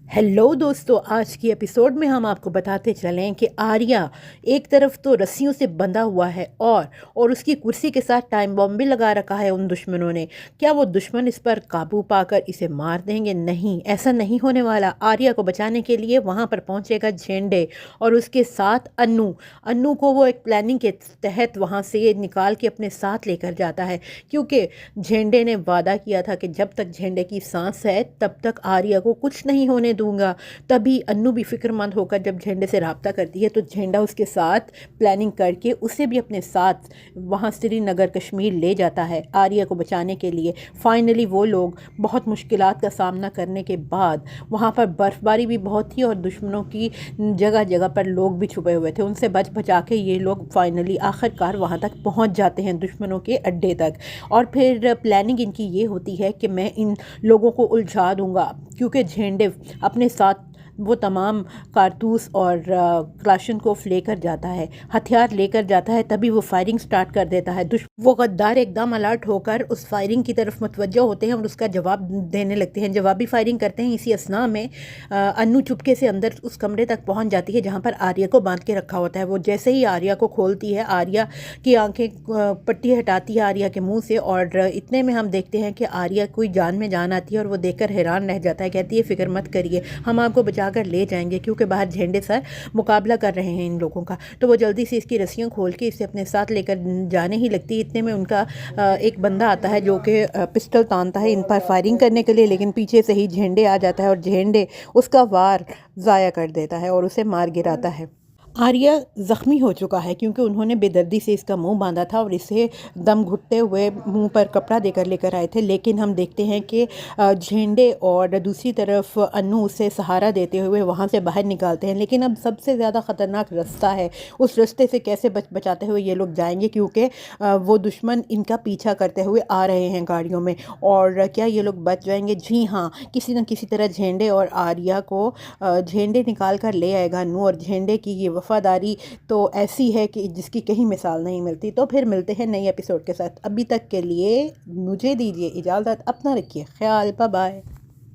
Hello दोस्तों, आज की एपिसोड में हम आपको बताते चलें कि आर्या एक तरफ तो रस्सियों से बंधा हुआ है और उसकी कुर्सी के साथ टाइम बॉम्ब भी लगा रखा है उन दुश्मनों ने। क्या वो दुश्मन इस पर काबू पाकर इसे मार देंगे? नहीं, ऐसा नहीं होने वाला। आर्या को बचाने के लिए वहाँ पर पहुँचेगा झेंडे और उसके साथ अन्नू। अन्नू को वो एक प्लानिंग के तहत वहाँ से निकाल के अपने साथ लेकर जाता है, क्योंकि झेंडे ने वादा किया था कि जब तक झेंडे की सांस है तब तक आर्या को कुछ नहीं होने दूंगा। तभी अन्नू भी फिक्रमंद होकर जब झेंडे से रब्ता करती है तो झेंडा उसके साथ प्लानिंग करके उसे भी अपने साथ वहाँ श्रीनगर कश्मीर ले जाता है आर्या को बचाने के लिए। फाइनली वो लोग बहुत मुश्किलात का सामना करने के बाद, वहाँ पर बर्फ़बारी भी बहुत थी और दुश्मनों की जगह जगह पर लोग भी छुपे हुए थे, उनसे बच बचा के ये लोग फाइनली आखिरकार वहाँ तक पहुँच जाते हैं दुश्मनों के अड्डे तक। और फिर प्लानिंग इनकी ये होती है कि मैं इन लोगों को उलझा दूंगा, क्योंकि झेंडे अपने साथ वो तमाम कारतूस और क्लाशनकोफ लेकर जाता है, हथियार लेकर जाता है। तभी वो फायरिंग स्टार्ट कर देता है। वो गद्दार एकदम अलर्ट होकर उस फायरिंग की तरफ मुतवज्जो होते हैं और उसका जवाब देने लगते हैं, जवाबी फायरिंग करते हैं। इसी असना में अन्नू चुपके से अंदर उस कमरे तक पहुंच जाती है जहां पर आर्या को बांध के रखा होता है। वो जैसे ही आर्या को खोलती है, आर्या की आंखें पट्टी हटाती है आर्या के मुंह से, और इतने में हम देखते हैं कि आर्या कोई जान में जान आती है और वो देखकर हैरान रह जाता है। कहती है, फिक्र मत करिए, हम आपको बचा कर ले जाएंगे, क्योंकि बाहर झेंडे सर मुकाबला कर रहे हैं इन लोगों का। तो वो जल्दी से इसकी रस्सियां खोल के इसे अपने साथ लेकर जाने ही लगती है। इतने में उनका एक बंदा आता है जो कि पिस्टल तानता है इन पर फायरिंग करने के लिए, लेकिन पीछे से ही झेंडे आ जाता है और झेंडे उसका वार ज़ाया कर देता है और उसे मार गिराता है। आर्या ज़ख्मी हो चुका है क्योंकि उन्होंने बेदर्दी से इसका मुंह बांधा था और इसे दम घुटते हुए मुंह पर कपड़ा देकर लेकर आए थे। लेकिन हम देखते हैं कि झेंडे और दूसरी तरफ अन्नू उसे सहारा देते हुए वहां से बाहर निकालते हैं। लेकिन अब सबसे ज़्यादा ख़तरनाक रास्ता है, उस रास्ते से कैसे बचाते हुए ये लोग जाएंगे, क्योंकि वो दुश्मन इनका पीछा करते हुए आ रहे हैं गाड़ियों में। और क्या ये लोग बच जाएंगे? जी हाँ, किसी न किसी तरह झेंडे और आर्या को झेंडे निकाल कर ले आएगा अन्नू। और झेंडे की ये वफादारी तो ऐसी है कि जिसकी कहीं मिसाल नहीं मिलती। तो फिर मिलते हैं नई एपिसोड के साथ। अभी तक के लिए मुझे दीजिए इजाज़त, अपना रखिए ख्याल, बाय बाय।